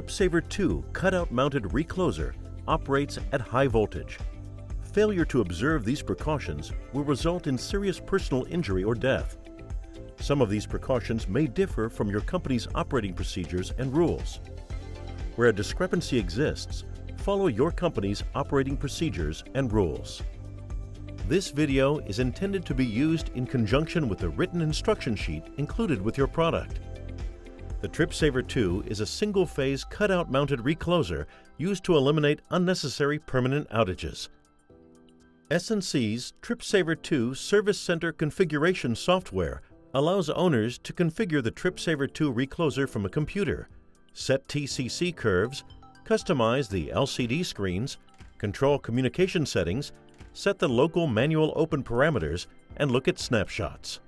TripSaver II cutout-mounted recloser operates at high voltage. Failure to observe these precautions will result in serious personal injury or death. Some of these precautions may differ from your company's operating procedures and rules. Where a discrepancy exists, follow your company's operating procedures and rules. This video is intended to be used in conjunction with the written instruction sheet included with your product. The TripSaver II is a single-phase cutout-mounted recloser used to eliminate unnecessary permanent outages. S&C's TripSaver II Service Center configuration software allows owners to configure the TripSaver II recloser from a computer, set TCC curves, customize the LCD screens, control communication settings, set the local manual open parameters, and look at snapshots.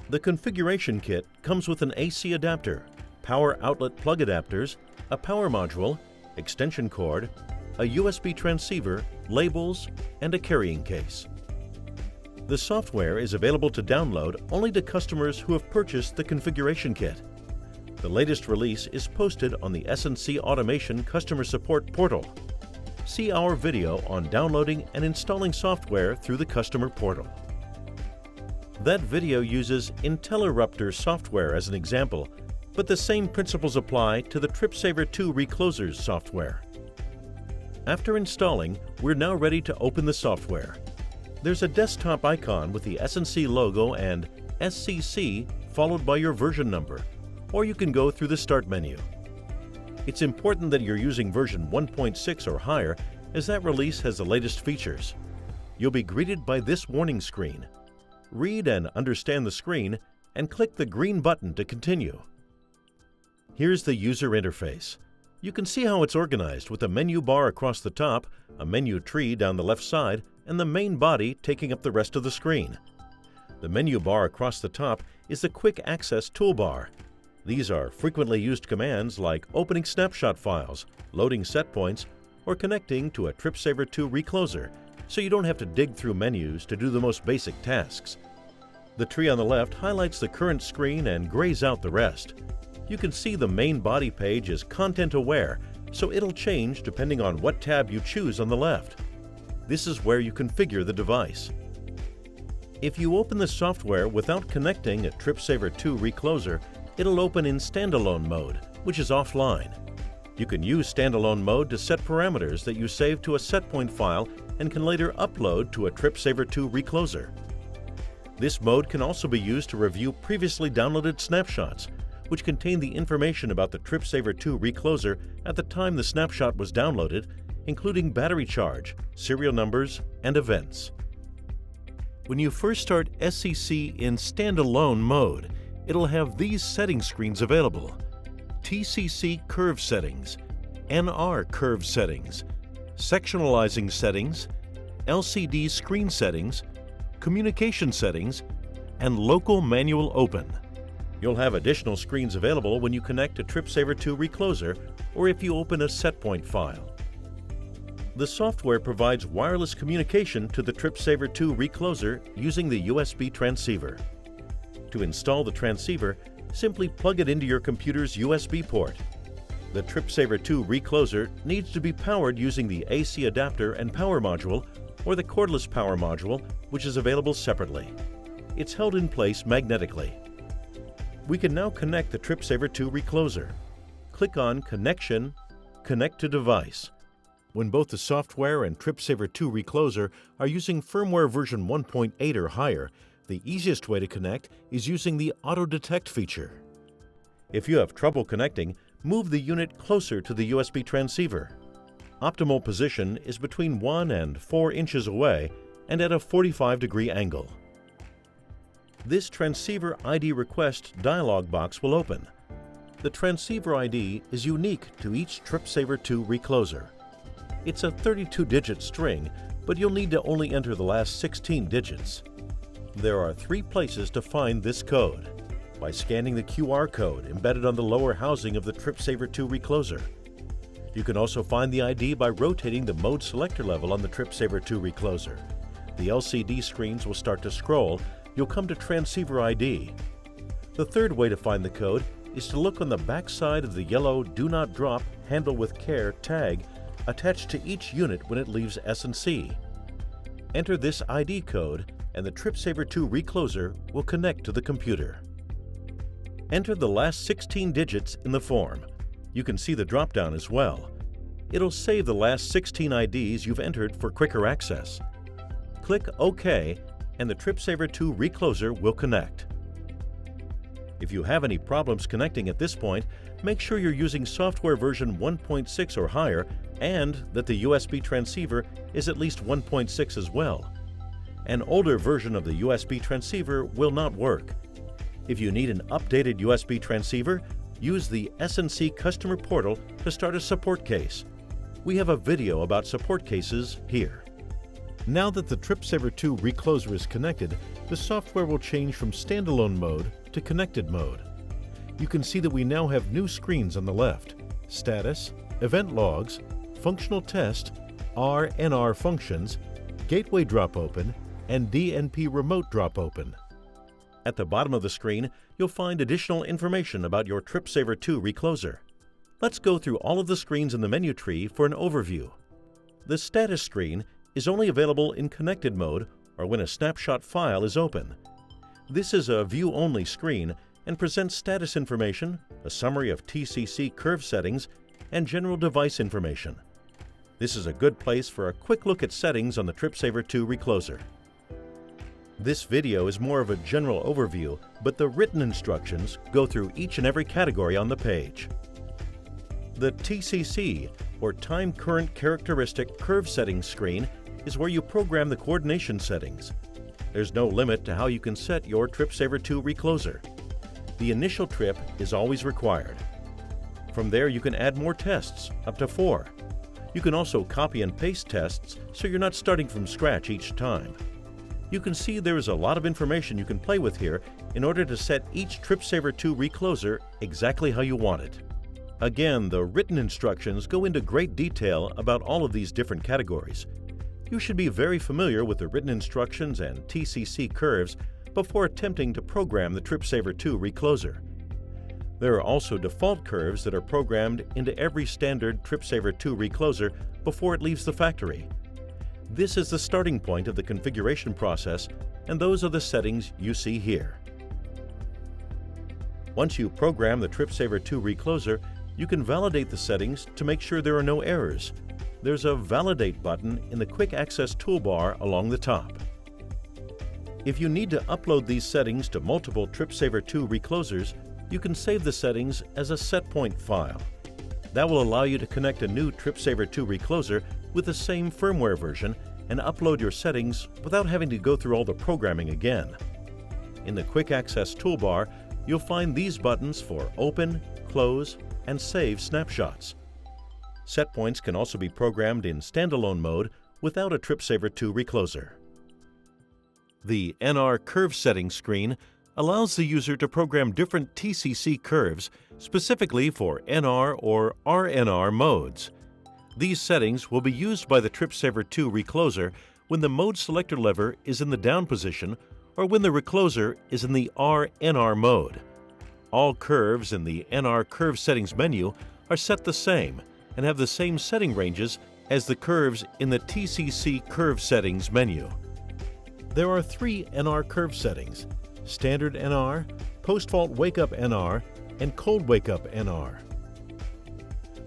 The configuration kit comes with an AC adapter, power outlet plug adapters, a power module, extension cord, a USB transceiver, labels, and a carrying case. The software is available to download only to customers who have purchased the configuration kit. The latest release is posted on the S&C Automation Customer Support portal. See our video on downloading and installing software through the customer portal. That video uses Intelleruptor software as an example, but the same principles apply to the TripSaver II reclosers software. After installing, we're now ready to open the software. There's a desktop icon with the S&C logo and SCC followed by your version number, or you can go through the Start menu. It's important that you're using version 1.6 or higher, as that release has the latest features. You'll be greeted by this warning screen. Read and understand the screen, and click the green button to continue. Here's the user interface. You can see how it's organized with a menu bar across the top, a menu tree down the left side, and the main body taking up the rest of the screen. The menu bar across the top is the Quick Access toolbar. These are frequently used commands like opening snapshot files, loading set points, or connecting to a TripSaver II recloser, so you don't have to dig through menus to do the most basic tasks. The tree on the left highlights the current screen and grays out the rest. You can see the main body page is content-aware, so it'll change depending on what tab you choose on the left. This is where you configure the device. If you open the software without connecting a TripSaver II recloser, it'll open in standalone mode, which is offline. You can use standalone mode to set parameters that you save to a setpoint file and can later upload to a TripSaver II recloser. This mode can also be used to review previously downloaded snapshots, which contain the information about the TripSaver II recloser at the time the snapshot was downloaded, including battery charge, serial numbers, and events. When you first start SCC in standalone mode, it'll have these setting screens available: TCC curve settings, NR curve settings, sectionalizing settings, LCD screen settings, communication settings, and local manual open. You'll have additional screens available when you connect to TripSaver II recloser or if you open a setpoint file. The software provides wireless communication to the TripSaver II recloser using the USB transceiver. To install the transceiver, simply plug it into your computer's USB port. The TripSaver II recloser needs to be powered using the AC adapter and power module or the cordless power module, which is available separately. It's held in place magnetically. We can now connect the TripSaver II recloser. Click on Connection, Connect to Device. When both the software and TripSaver II recloser are using firmware version 1.8 or higher, the easiest way to connect is using the Auto Detect feature. If you have trouble connecting, move the unit closer to the USB transceiver. Optimal position is between 1 and 4 inches away and at a 45-degree angle. This Transceiver Id Request dialog box will open. The Transceiver ID is unique to each TripSaver II recloser. It's a 32-digit string, but you'll need to only enter the last 16 digits. There are 3 places to find this code: by scanning the QR code embedded on the lower housing of the TripSaver II recloser. You can also find the ID by rotating the mode selector level on the TripSaver II recloser. The LCD screens will start to scroll. You'll come to Transceiver ID. The third way to find the code is to look on the back side of the yellow Do Not Drop Handle with Care tag attached to each unit when it leaves S&C. Enter this ID code and the TripSaver II recloser will connect to the computer. Enter the last 16 digits in the form. You can see the drop-down as well. It'll save the last 16 IDs you've entered for quicker access. Click OK and the TripSaver II recloser will connect. If you have any problems connecting at this point, make sure you're using software version 1.6 or higher and that the USB transceiver is at least 1.6 as well. An older version of the USB transceiver will not work. If you need an updated USB transceiver, use the S&C customer portal to start a support case. We have a video about support cases here. Now that the TripSaver II recloser is connected, the software will change from standalone mode to connected mode. You can see that we now have new screens on the left: status, event logs, functional test, RNR functions, gateway drop open, and DNP remote drop open. At the bottom of the screen, you'll find additional information about your TripSaver II recloser. Let's go through all of the screens in the menu tree for an overview. The status screen is only available in connected mode or when a snapshot file is open. This is a view-only screen and presents status information, a summary of TCC curve settings, and general device information. This is a good place for a quick look at settings on the TripSaver II recloser. This video is more of a general overview, but the written instructions go through each and every category on the page. The TCC, or Time Current Characteristic Curve Settings screen, is where you program the coordination settings. There's no limit to how you can set your TripSaver II recloser. The initial trip is always required. From there you can add more tests, up to 4. You can also copy and paste tests so you're not starting from scratch each time. You can see there is a lot of information you can play with here in order to set each TripSaver II recloser exactly how you want it. Again, the written instructions go into great detail about all of these different categories. You should be very familiar with the written instructions and TCC curves before attempting to program the TripSaver II recloser. There are also default curves that are programmed into every standard TripSaver II recloser before it leaves the factory. This is the starting point of the configuration process, and those are the settings you see here. Once you program the TripSaver II recloser, you can validate the settings to make sure there are no errors. There's a Validate button in the Quick Access toolbar along the top. If you need to upload these settings to multiple TripSaver II reclosers, you can save the settings as a setpoint file. That will allow you to connect a new TripSaver II recloser with the same firmware version and upload your settings without having to go through all the programming again. In the Quick Access toolbar, you'll find these buttons for Open, Close, and Save snapshots. Setpoints can also be programmed in standalone mode without a TripSaver II recloser. The NR Curve Settings screen allows the user to program different TCC curves specifically for NR or RNR modes. These settings will be used by the TripSaver II recloser when the mode selector lever is in the down position or when the recloser is in the RNR mode. All curves in the NR Curve Settings menu are set the same and have the same setting ranges as the curves in the TCC Curve Settings menu. There are 3 NR curve settings: Standard NR, Post-Fault Wake-Up NR, and Cold Wake-Up NR.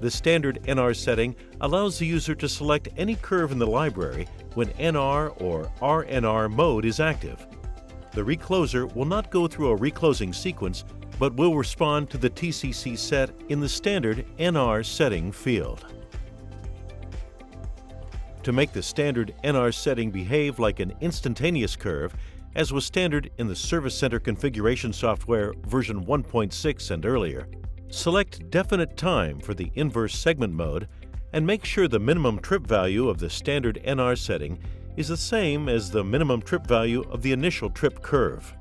The Standard NR setting allows the user to select any curve in the library when NR or RNR mode is active. The recloser will not go through a reclosing sequence, but will respond to the TCC set in the Standard NR setting field. To make the Standard NR setting behave like an instantaneous curve, as was standard in the Service Center Configuration software version 1.6 and earlier, select Definite Time for the inverse segment mode and make sure the minimum trip value of the Standard NR setting is the same as the minimum trip value of the initial trip curve.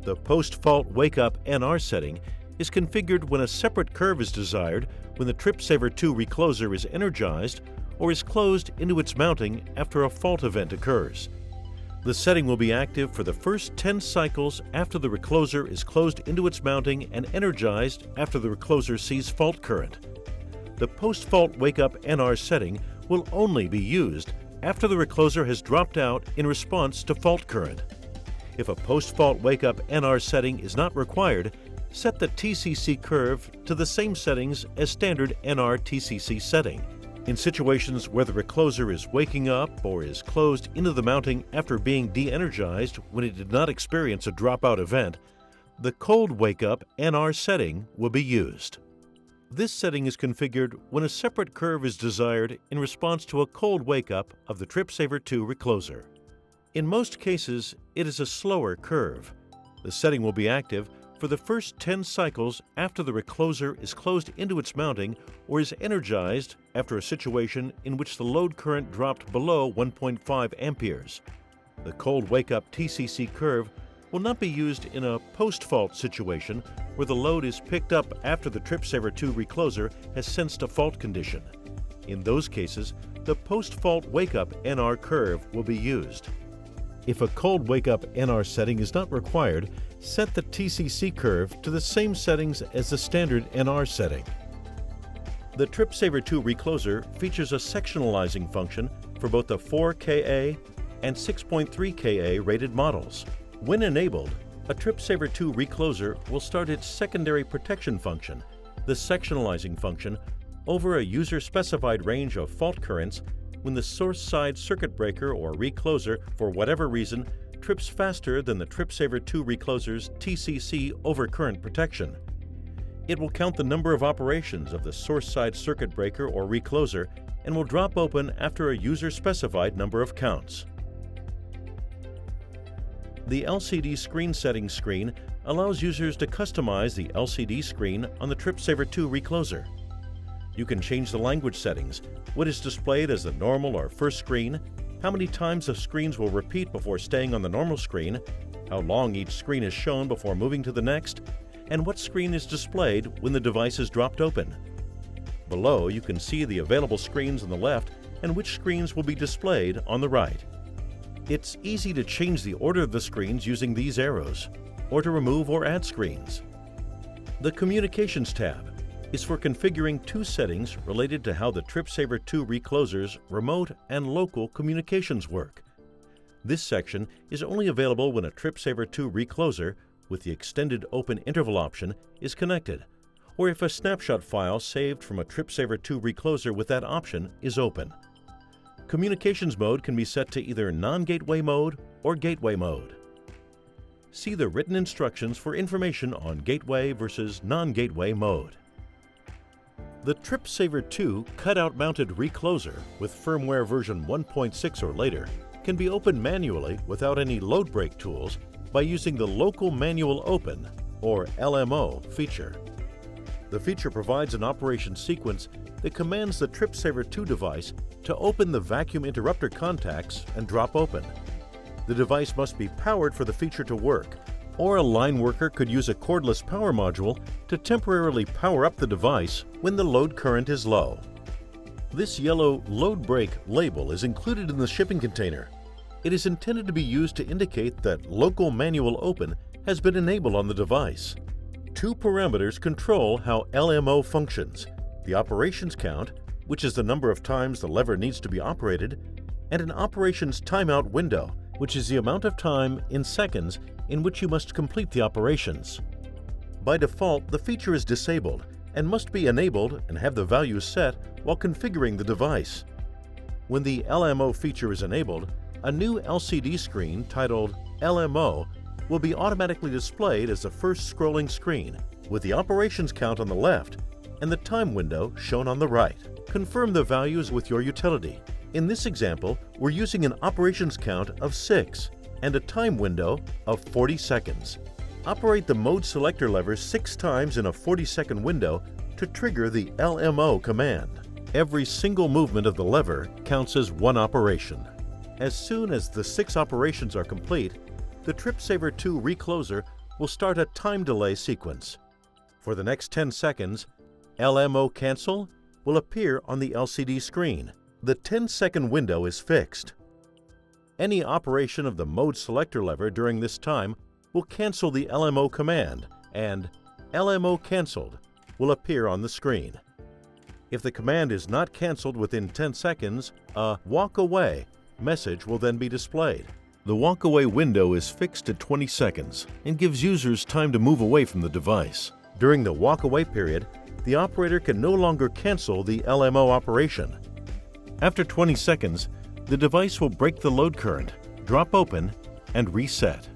The Post-Fault Wake-Up NR setting is configured when a separate curve is desired when the TripSaver II recloser is energized or is closed into its mounting after a fault event occurs. The setting will be active for the first 10 cycles after the recloser is closed into its mounting and energized after the recloser sees fault current. The post-fault wake-up NR setting will only be used after the recloser has dropped out in response to fault current. If a post-fault wake-up NR setting is not required, set the TCC curve to the same settings as standard NR TCC setting. In situations where the recloser is waking up or is closed into the mounting after being de-energized when it did not experience a dropout event, the cold wake-up NR setting will be used. This setting is configured when a separate curve is desired in response to a cold wake-up of the TripSaver II recloser. In most cases, it is a slower curve. The setting will be active for the first 10 cycles after the recloser is closed into its mounting or is energized after a situation in which the load current dropped below 1.5 amperes. The cold wake-up TCC curve will not be used in a post-fault situation where the load is picked up after the TripSaver II recloser has sensed a fault condition. In those cases, the post-fault wake-up NR curve will be used. If a cold wake-up NR setting is not required, set the TCC curve to the same settings as the standard NR setting. The TripSaver II recloser features a sectionalizing function for both the 4 Ka and 6.3 Ka rated models. When enabled, a TripSaver II recloser will start its secondary protection function, the sectionalizing function, over a user-specified range of fault currents when the source side circuit breaker or recloser, for whatever reason, trips faster than the TripSaver II recloser's TCC overcurrent protection. It will count the number of operations of the source side circuit breaker or recloser and will drop open after a user-specified number of counts. The LCD screen settings screen allows users to customize the LCD screen on the TripSaver II recloser. You can change the language settings, what is displayed as the normal or first screen, how many times the screens will repeat before staying on the normal screen, how long each screen is shown before moving to the next, and what screen is displayed when the device is dropped open. Below, you can see the available screens on the left and which screens will be displayed on the right. It's easy to change the order of the screens using these arrows, or to remove or add screens. The Communications tab is for configuring two settings related to how the TripSaver II recloser's remote and local communications work. This section is only available when a TripSaver II recloser, with the extended open interval option, is connected, or if a snapshot file saved from a TripSaver II recloser with that option is open. Communications mode can be set to either non-gateway mode or gateway mode. See the written instructions for information on gateway versus non-gateway mode. The TripSaver II cutout-mounted recloser with firmware version 1.6 or later can be opened manually without any load break tools by using the Local Manual Open, or LMO, feature. The feature provides an operation sequence that commands the TripSaver II device to open the vacuum interrupter contacts and drop open. The device must be powered for the feature to work, or a line worker could use a cordless power module to temporarily power up the device when the load current is low. This yellow load break label is included in the shipping container. It is intended to be used to indicate that Local Manual Open has been enabled on the device. Two parameters control how LMO functions: the operations count, which is the number of times the lever needs to be operated, and an operations timeout window, which is the amount of time in seconds in which you must complete the operations. By default, the feature is disabled and must be enabled and have the values set while configuring the device. When the LMO feature is enabled, a new LCD screen titled LMO will be automatically displayed as the first scrolling screen, with the operations count on the left and the time window shown on the right. Confirm the values with your utility. In this example, we're using an operations count of 6 and a time window of 40 seconds. Operate the mode selector lever 6 times in a 40-second window to trigger the LMO command. Every single movement of the lever counts as one operation. As soon as the 6 operations are complete, the TripSaver II recloser will start a time delay sequence. For the next 10 seconds, LMO cancel will appear on the LCD screen. The 10-second window is fixed. Any operation of the mode selector lever during this time will cancel the LMO command, and LMO canceled will appear on the screen. If the command is not canceled within 10 seconds, a walk away message will then be displayed. The walk away window is fixed at 20 seconds and gives users time to move away from the device. During the walk away period, the operator can no longer cancel the LMO operation. After 20 seconds, the device will break the load current, drop open, and reset.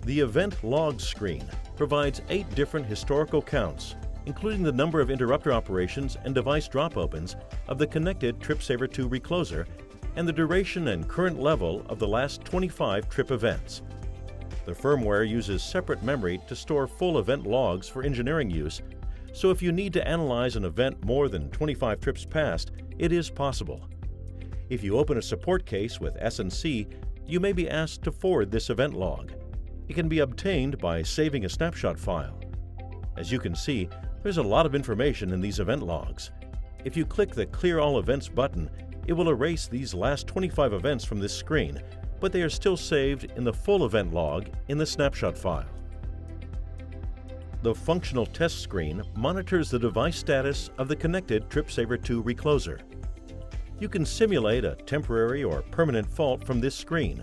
The Event Log screen provides 8 different historical counts, including the number of interrupter operations and device drop opens of the connected TripSaver II recloser and the duration and current level of the last 25 trip events. The firmware uses separate memory to store full event logs for engineering use, so if you need to analyze an event more than 25 trips past, it is possible. If you open a support case with S&C, you may be asked to forward this event log. It can be obtained by saving a snapshot file. As you can see, there's a lot of information in these event logs. If you click the Clear All Events button, it will erase these last 25 events from this screen, but they are still saved in the full event log in the snapshot file. The Functional Test screen monitors the device status of the connected TripSaver II recloser. You can simulate a temporary or permanent fault from this screen.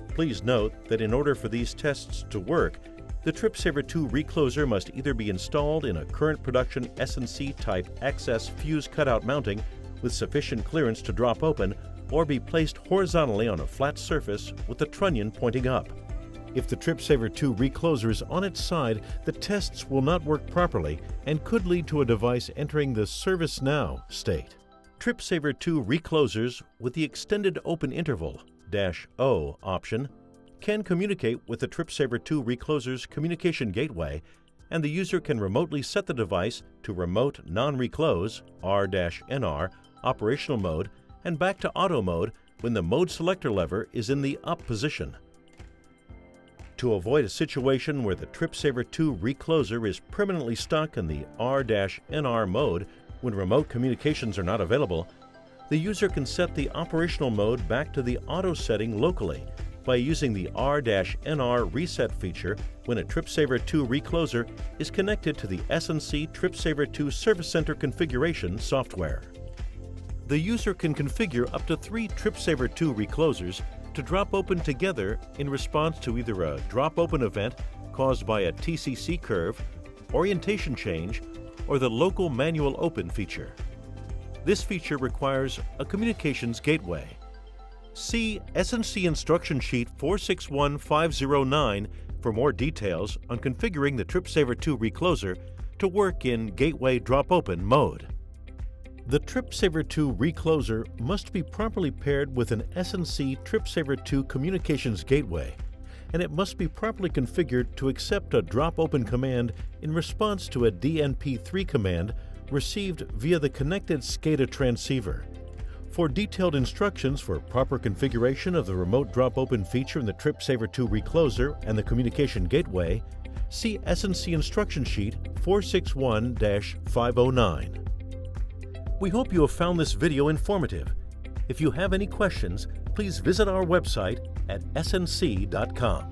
Please note that in order for these tests to work, the TripSaver II recloser must either be installed in a current production S&C type XS fuse cutout mounting with sufficient clearance to drop open, or be placed horizontally on a flat surface with the trunnion pointing up. If the TripSaver II recloser is on its side, the tests will not work properly and could lead to a device entering the Service Now state. TripSaver II reclosers with the extended open interval -O option can communicate with the TripSaver II recloser's communication gateway, and the user can remotely set the device to remote non-reclose R-NR operational mode and back to auto mode when the mode selector lever is in the up position. To avoid a situation where the TripSaver II recloser is permanently stuck in the R-NR mode when remote communications are not available, the user can set the operational mode back to the auto setting locally by using the R-NR reset feature when a TripSaver II recloser is connected to the S&C TripSaver II Service Center configuration software. The user can configure up to 3 TripSaver II reclosers to drop open together in response to either a drop open event caused by a TCC curve, orientation change, or the local manual open feature. This feature requires a communications gateway. See S&C Instruction Sheet 461509 for more details on configuring the TripSaver II recloser to work in Gateway Drop Open mode. The TripSaver II recloser must be properly paired with an S&C TripSaver II communications gateway, and it must be properly configured to accept a drop open command in response to a DNP3 command received via the connected SCADA transceiver. For detailed instructions for proper configuration of the remote drop open feature in the TripSaver II recloser and the communication gateway, see S&C Instruction Sheet 461-509. We hope you have found this video informative. If you have any questions, please visit our website at snc.com.